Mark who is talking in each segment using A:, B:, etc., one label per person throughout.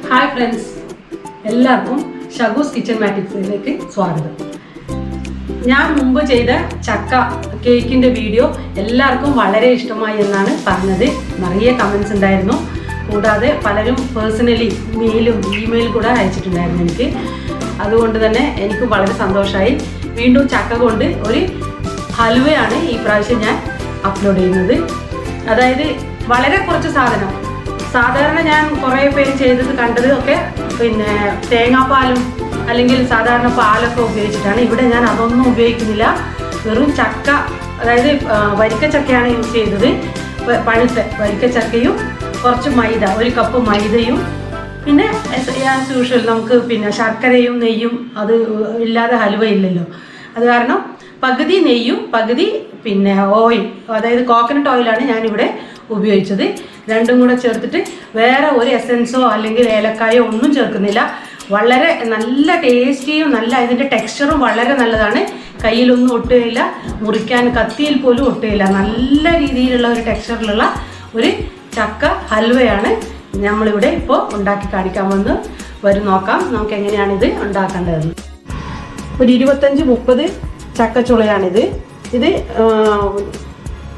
A: Hi friends, എല്ലാവർക്കും ഷഗൂസ് kitchen മാറ്റിക്സിലേക്ക് സ്വാഗതം. ഞാൻ മുമ്പ് ചെയ്ത ചക്ക കേക്കിൻ്റെ വീഡിയോ എല്ലാവർക്കും വളരെ ഇഷ്ടമായി എന്നാണ് പറഞ്ഞത്. നിറയെ കമൻസ് ഉണ്ടായിരുന്നു. കൂടാതെ പലരും പേഴ്സണലി മെയിലും ഇമെയിലും കൂടെ അയച്ചിട്ടുണ്ടായിരുന്നു എനിക്ക്. അതുകൊണ്ട് തന്നെ എനിക്ക് വളരെ സന്തോഷമായി. വീണ്ടും ചക്ക കൊണ്ട് ഒരു ഹൽവയാണ് ഈ പ്രാവശ്യം ഞാൻ അപ്ലോഡ് ചെയ്യുന്നത്. അതായത് വളരെ കുറച്ച് സാധനം. സാധാരണ ഞാൻ കുറേ പേര് ചെയ്തത് കണ്ടത് ഒക്കെ പിന്നെ തേങ്ങാപ്പാലും അല്ലെങ്കിൽ സാധാരണ പാലൊക്കെ ഉപയോഗിച്ചിട്ടാണ്. ഇവിടെ ഞാൻ അതൊന്നും ഉപയോഗിക്കുന്നില്ല. വെറും ചക്ക, അതായത് വരിക്കച്ചക്കയാണ് യൂസ് ചെയ്തത്. പഴുത്ത വരിക്കച്ചക്കയും കുറച്ച് മൈദ, ഒരു കപ്പ് മൈദയും പിന്നെ ആസ് യൂഷ്വൽ നമുക്ക് പിന്നെ ശർക്കരയും നെയ്യും അത് ഇല്ലാതെ ഹൽവ ഇല്ലല്ലോ. അത് കാരണം പകുതി നെയ്യും പകുതി പിന്നെ ഓയിൽ, അതായത് കോക്കനട്ട് ഓയിലാണ് ഞാനിവിടെ ഉപയോഗിച്ചത്. രണ്ടും കൂടെ ചേർത്തിട്ട് വേറെ ഒരു എസൻസോ അല്ലെങ്കിൽ ഏലക്കായോ ഒന്നും ചേർക്കുന്നില്ല. വളരെ നല്ല ടേസ്റ്റിയും നല്ല ഇതിൻ്റെ ടെക്സ്ചറും വളരെ നല്ലതാണ്. കയ്യിലൊന്നും ഒട്ടുകയില്ല, മുറിക്കാൻ കത്തിയിൽ പോലും ഒട്ടുകയില്ല. നല്ല രീതിയിലുള്ള ഒരു ടെക്സ്ചറിലുള്ള ഒരു ചക്ക ഹൽവയാണ് നമ്മളിവിടെ ഇപ്പോൾ ഉണ്ടാക്കി കാണിക്കാൻ വരും. നോക്കാം നമുക്ക് എങ്ങനെയാണിത് ഉണ്ടാക്കേണ്ടതെന്ന്. ഒരു 25-30 ചക്കച്ചുളയാണിത്. ഇത്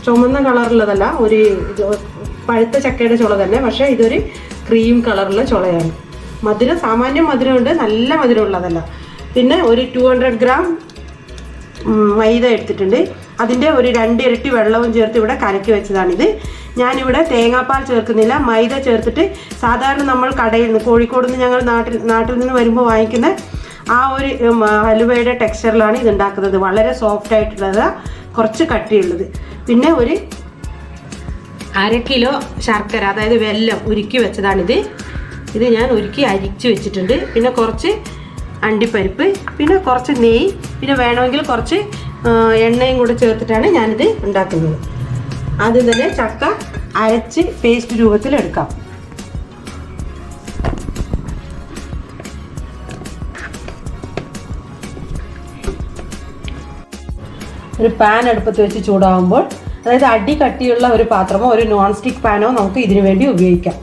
A: ചുമന്ന കളറുള്ളതല്ല, ഒരു പഴുത്ത ചക്കയുടെ ചുള തന്നെ, പക്ഷേ ഇതൊരു ക്രീം കളറുള്ള ചുളയാണ്. മധുരം സാമാന്യം മധുരമുണ്ട്, നല്ല മധുരമുള്ളതല്ല. പിന്നെ ഒരു 200 ഗ്രാം മൈദ എടുത്തിട്ടുണ്ട്. അതിൻ്റെ ഒരു 2 ഇരട്ടി വെള്ളവും ചേർത്ത് ഇവിടെ കലക്കി വെച്ചതാണിത്. ഞാനിവിടെ തേങ്ങാപ്പാൽ ചേർക്കുന്നില്ല, മൈദ ചേർത്തിട്ട് സാധാരണ നമ്മൾ കടയിൽ നിന്ന് കോഴിക്കോട് നിന്ന് ഞങ്ങൾ നാട്ടിൽ നിന്ന് വരുമ്പോൾ വാങ്ങിക്കുന്ന ആ ഒരു ഹലുവയുടെ ടെക്സ്ചറിലാണ് ഇത് ഉണ്ടാക്കുന്നത്. വളരെ സോഫ്റ്റ് ആയിട്ടുള്ളത്, കുറച്ച് കട്ടിയുള്ളത്. പിന്നെ ഒരു 1/2 കിലോ ശർക്കര, അതായത് വെല്ലം ഉരുക്കി വെച്ചതാണിത്. ഇത് ഞാൻ ഉരുക്കി അരിച്ച് വെച്ചിട്ടുണ്ട്. പിന്നെ കുറച്ച് അണ്ടിപ്പരിപ്പ്, പിന്നെ കുറച്ച് നെയ്യ്, പിന്നെ വേണമെങ്കിൽ കുറച്ച് എണ്ണയും കൂടെ ചേർത്തിട്ടാണ് ഞാനിത് ഉണ്ടാക്കുന്നത്. ആദ്യം തന്നെ ചക്ക അരച്ച് പേസ്റ്റ് രൂപത്തിലെടുക്കാം. ഒരു പാൻ അടുപ്പത്ത് വെച്ച് ചൂടാകുമ്പോൾ, അതായത് അടി കട്ടിയുള്ള ഒരു പാത്രമോ ഒരു നോൺ സ്റ്റിക്ക് പാനോ നമുക്ക് ഇതിനു വേണ്ടി ഉപയോഗിക്കാം.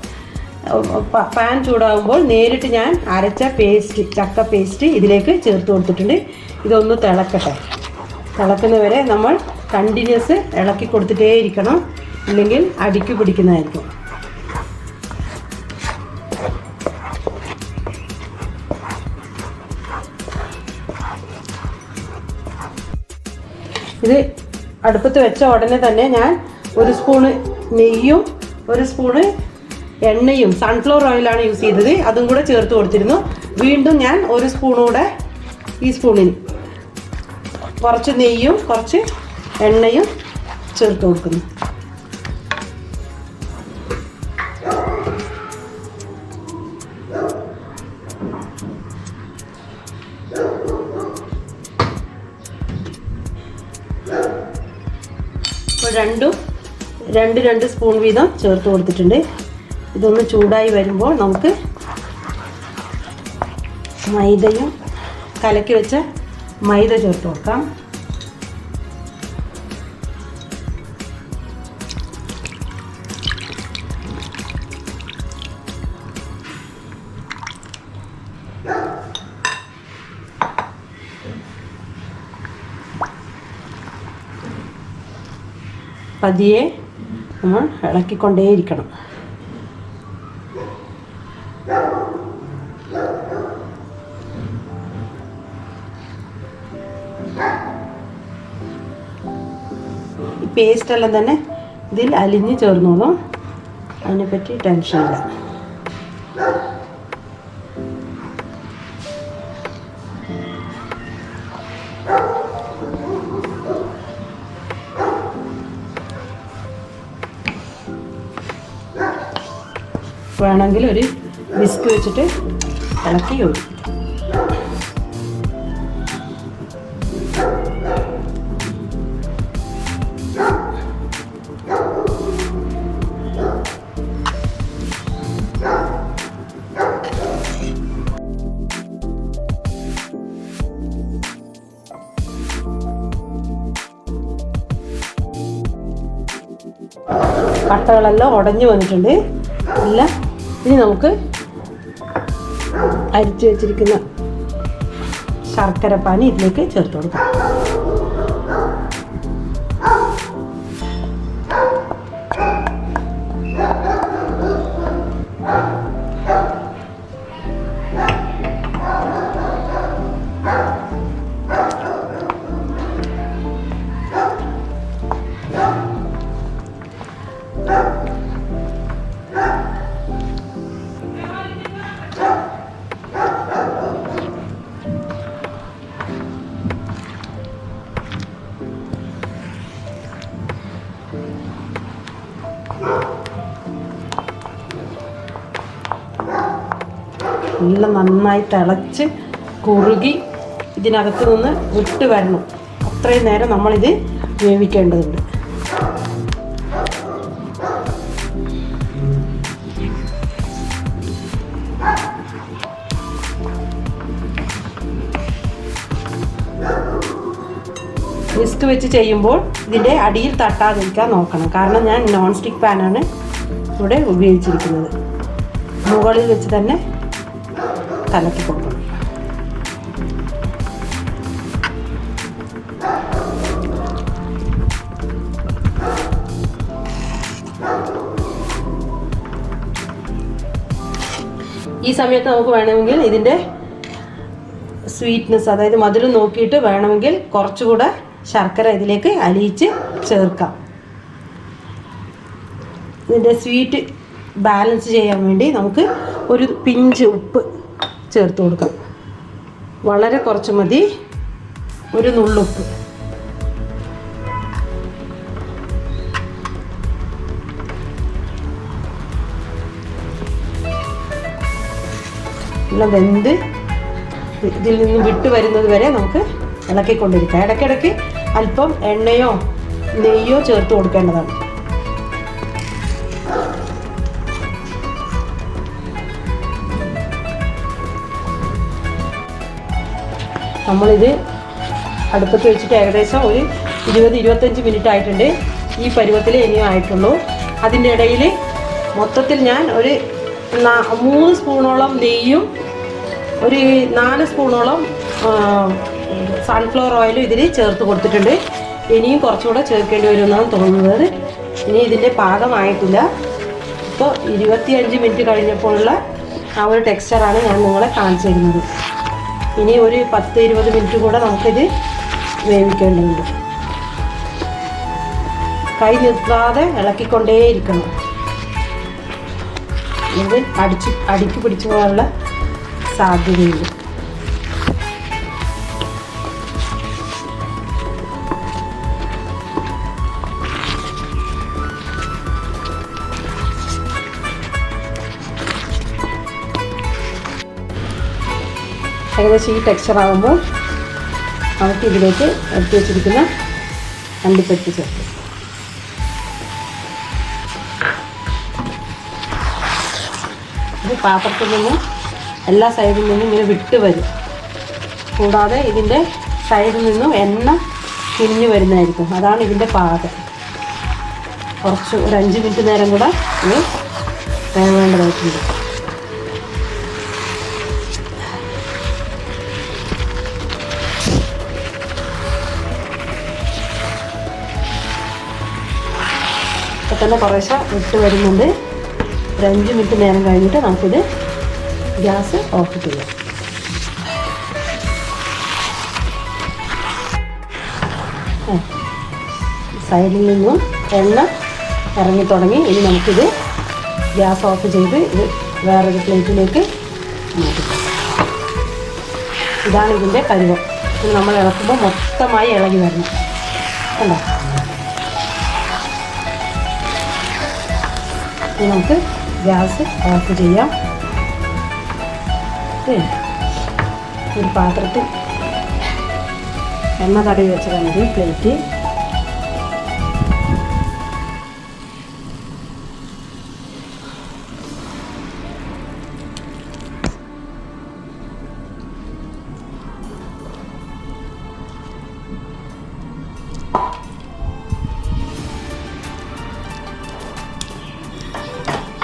A: പാൻ ചൂടാകുമ്പോൾ നേരിട്ട് ഞാൻ അരച്ച പേസ്റ്റ്, ചക്ക പേസ്റ്റ് ഇതിലേക്ക് ചേർത്ത് കൊടുത്തിട്ടുണ്ട്. ഇതൊന്ന് തിളക്കട്ടെ. തിളക്കുന്നവരെ നമ്മൾ കണ്ടിന്യൂസ് ഇളക്കി കൊടുത്തിട്ടേ ഇരിക്കണം, ഇല്ലെങ്കിൽ അടിക്ക് പിടിക്കുന്നതായിരിക്കും. ഇത് അടുപ്പത്ത് വെച്ച ഉടനെ തന്നെ ഞാൻ 1 സ്പൂണ് നെയ്യും 1 സ്പൂണ് എണ്ണയും, സൺഫ്ലവർ ഓയിലാണ് യൂസ് ചെയ്തത്, അതും കൂടെ ചേർത്ത് കൊടുത്തിരുന്നു. വീണ്ടും ഞാൻ 1 സ്പൂണൂടെ ഈ സ്പൂണിന് കുറച്ച് നെയ്യും കുറച്ച് എണ്ണയും ചേർത്ത് കൊടുക്കുന്നു. ഇപ്പോൾ 2 സ്പൂൺ വീതം ചേർത്ത് കൊടുത്തിട്ടുണ്ട്. ഇതൊന്ന് ചൂടായി വരുമ്പോൾ നമുക്ക് മൈദയും കലക്കി വെച്ച മൈദ ചേർത്ത് കൊടുക്കാം. പതിയെ നമ്മൾ ഇളക്കിക്കൊണ്ടേയിരിക്കണം. ഈ പേസ്റ്റെല്ലാം തന്നെ ഇതിൽ അലിഞ്ഞ് ചേർന്നോളും, അതിനെപ്പറ്റി ടെൻഷനില്ല. വേണമെങ്കിൽ ഒരു വിസ്ക് വെച്ചിട്ട് ഇളക്കി ഒഴിക്കും. കട്ടകളെല്ലാം ഉടഞ്ഞു വന്നിട്ടുണ്ട് എല്ലാം. ഇനി നമുക്ക് അരിച്ചു വെച്ചിരിക്കുന്ന ശർക്കര പാനി ഇതിലേക്ക് ചേർത്ത് കൊടുക്കാം. നല്ല നന്നായി തിളച്ച് കുറുകി ഇതിനകത്ത് നിന്ന് വിട്ട് വരണം. അത്രയും നേരം നമ്മളിത് വേവിക്കേണ്ടതുണ്ട്. വിസ്ക് വെച്ച് ചെയ്യുമ്പോൾ ഇതിൻ്റെ അടിയിൽ തട്ടാതിരിക്കാൻ നോക്കണം. കാരണം ഞാൻ നോൺ സ്റ്റിക്ക് പാനാണ് ഇവിടെ ഉപയോഗിച്ചിരിക്കുന്നത്. മുകളിൽ വെച്ച് തന്നെ കലക്കി കൊടുക്കണം. ഈ സമയത്ത് നമുക്ക് വേണമെങ്കിൽ ഇതിൻ്റെ സ്വീറ്റ്നെസ്, അതായത് മധുരം നോക്കിയിട്ട് വേണമെങ്കിൽ കുറച്ചുകൂടെ ശർക്കര ഇതിലേക്ക് അലിയിച്ച് ചേർക്കാം. ഇതിൻ്റെ സ്വീറ്റ് ബാലൻസ് ചെയ്യാൻ വേണ്ടി നമുക്ക് ഒരു പിഞ്ച് ഉപ്പ് ചേർത്ത് കൊടുക്കാം. വളരെ കുറച്ച് മതി, ഒരു നുള്ളുപ്പ്. എല്ലാം വെന്ത് ഇതിൽ നിന്ന് വിട്ട് വരുന്നത് വരെ നമുക്ക് ഇളക്കിക്കൊണ്ടിരിക്കാം. ഇടയ്ക്കിടയ്ക്ക് അല്പം എണ്ണയോ നെയ്യോ ചേർത്ത് കൊടുക്കേണ്ടതാണ്. നമ്മളിത് അടുപ്പത്ത് വെച്ചിട്ട് ഏകദേശം ഒരു 20-25 മിനിറ്റ് ആയിട്ടുണ്ട്. ഈ പരുവത്തിൽ ഇനിയും ആയിട്ടുള്ളൂ. അതിൻ്റെ ഇടയിൽ മൊത്തത്തിൽ ഞാൻ ഒരു 3 സ്പൂണോളം നെയ്യും ഒരു 4 സ്പൂണോളം സൺഫ്ലവർ ഓയിലും ഇതിൽ ചേർത്ത് കൊടുത്തിട്ടുണ്ട്. ഇനിയും കുറച്ചുകൂടെ ചേർക്കേണ്ടി വരുമെന്നാണ് തോന്നുന്നത്. ഇനി ഇതിൻ്റെ പാകമായിട്ടില്ല. ഇപ്പോൾ 25 മിനിറ്റ് കഴിഞ്ഞപ്പോഴുള്ള ആ ഒരു ടെക്സ്ചറാണ് ഞാൻ നിങ്ങളെ കാണിച്ചു തരുന്നത്. ഇനി ഒരു 10-20 മിനിറ്റ് കൂടെ നമുക്കിത് വേവിക്കേണ്ടതുണ്ട്. കൈ നിർത്താതെ ഇളക്കിക്കൊണ്ടേയിരിക്കണം. ഇത് അടിക്ക് പിടിച്ചു പോകാനുള്ള സാധ്യതയുണ്ട്. ഏകദേശം ഈ ടെക്സ്ചർ ആകുമ്പോൾ നമുക്ക് ഇതിലേക്ക് എടുത്ത് വെച്ചിരിക്കുന്ന അണ്ടിപ്പരിപ്പ് ചേർത്ത് ഇത് പാത്രത്തിൽ നിന്നും എല്ലാ സൈഡിൽ നിന്നും ഇങ്ങനെ വിട്ട് വരും. കൂടാതെ ഇതിൻ്റെ സൈഡിൽ നിന്നും എണ്ണ പിരിഞ്ഞു വരുന്നതായിരിക്കും. അതാണ് ഇതിൻ്റെ പാകം. കുറച്ച് ഒരു 5 മിനിറ്റ് നേരം കൂടെ ഇത് വേവേണ്ടതായിട്ടുണ്ട്. ഇപ്പം തന്നെ കുറേശ്ശെ വിട്ട് വരുന്നുണ്ട്. ഒരു 5 മിനിറ്റ് നേരം കഴിഞ്ഞിട്ട് നമുക്കിത് ഗ്യാസ് ഓഫ് ചെയ്യാം. സൈഡിൽ നിന്നും എണ്ണ ഇറങ്ങി തുടങ്ങി. ഇനി നമുക്കിത് ഗ്യാസ് ഓഫ് ചെയ്ത് ഇത് വേറൊരു പ്ലേറ്റിലേക്ക് മാറ്റി. ഇതാണ് ഇതിൻ്റെ പരുവം. ഇത് നമ്മൾ ഇളക്കുമ്പോൾ മൊത്തമായി ഇളകി വരണം. കണ്ടോ? ഇനി നമുക്ക് ഗ്യാസ് ഓഫ് ചെയ്യാം. ഒരു പാത്രത്തിൽ എണ്ണ തടവി വെച്ചതാണ് ഇത് പ്ലേറ്റ്.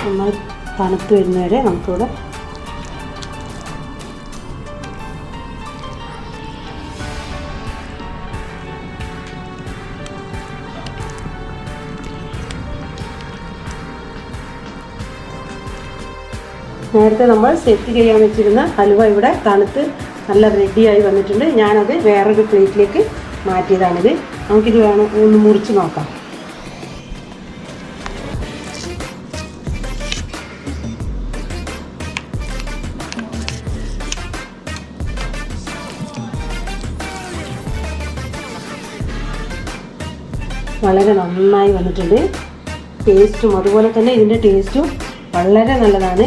A: നന്നായി തണുത്ത് വരുന്നവരെ നമുക്കിവിടെ നേരത്തെ നമ്മൾ സെറ്റ് ചെയ്യാൻ വെച്ചിരുന്ന ഹലുവ ഇവിടെ തണുത്ത് നല്ല റെഡിയായി വന്നിട്ടുണ്ട്. ഞാനത് വേറൊരു പ്ലേറ്റിലേക്ക് മാറ്റിയതാണിത്. നമുക്കിത് വേണം ഒന്ന് മുറിച്ച് നോക്കാം. വളരെ നന്നായി വന്നിട്ടുണ്ട്. ടേസ്റ്റും അതുപോലെ തന്നെ ഇതിൻ്റെ ടേസ്റ്റും വളരെ നല്ലതാണ്.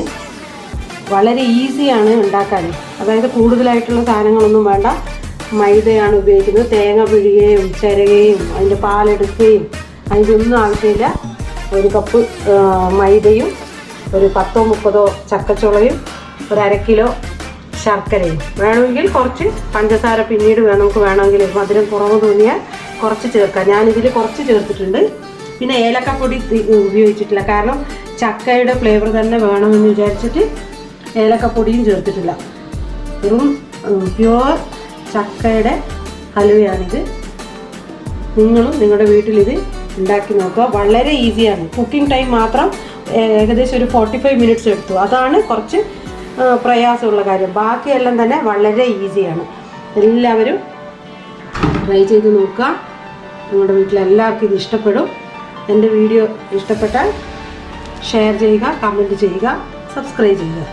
A: വളരെ ഈസിയാണ് ഉണ്ടാക്കാൻ. അതായത് കൂടുതലായിട്ടുള്ള സാധനങ്ങളൊന്നും വേണ്ട. മൈദയാണ് ഉപയോഗിക്കുന്നത്. തേങ്ങ പിഴുകുകയും ചിരകുകയും അതിൻ്റെ പാലെടുക്കുകയും അതിൻ്റെ ഒന്നും ആവശ്യമില്ല. 1 കപ്പ് മൈദയും ഒരു 10-30 ചക്കച്ചുളയും ഒരു 1/2 കിലോ ശർക്കരയും വേണമെങ്കിൽ കുറച്ച് പഞ്ചസാര പിന്നീട് നമുക്ക് വേണമെങ്കിൽ മധുരം കുറവ് തോന്നിയാൽ കുറച്ച് ചേർക്കാം. ഞാനിതിൽ കുറച്ച് ചേർത്തിട്ടുണ്ട്. പിന്നെ ഏലക്കപ്പൊടി ഉപയോഗിച്ചിട്ടില്ല. കാരണം ചക്കയുടെ ഫ്ലേവർ തന്നെ വേണമെന്ന് വിചാരിച്ചിട്ട് ഏലക്കപ്പൊടിയും ചേർത്തിട്ടില്ല. വെറും പ്യുവർ ചക്കയുടെ ഹലുവയാണിത്. നിങ്ങളും നിങ്ങളുടെ വീട്ടിലിത് ഉണ്ടാക്കി നോക്കുക. വളരെ ഈസിയാണ്. കുക്കിംഗ് ടൈം മാത്രം ഏകദേശം ഒരു 45 മിനിറ്റ്സ് എടുത്തു. അതാണ് കുറച്ച് പ്രയാസമുള്ള കാര്യം. ബാക്കിയെല്ലാം തന്നെ വളരെ ഈസിയാണ്. എല്ലാവരും ട്രൈ ചെയ്ത് നോക്കുക. നിങ്ങളുടെ വീട്ടിലെല്ലാവർക്കും ഇത് ഇഷ്ടപ്പെടും. എൻ്റെ വീഡിയോ ഇഷ്ടപ്പെട്ടാൽ ഷെയർ ചെയ്യുക, കമൻറ്റ് ചെയ്യുക, സബ്സ്ക്രൈബ് ചെയ്യുക.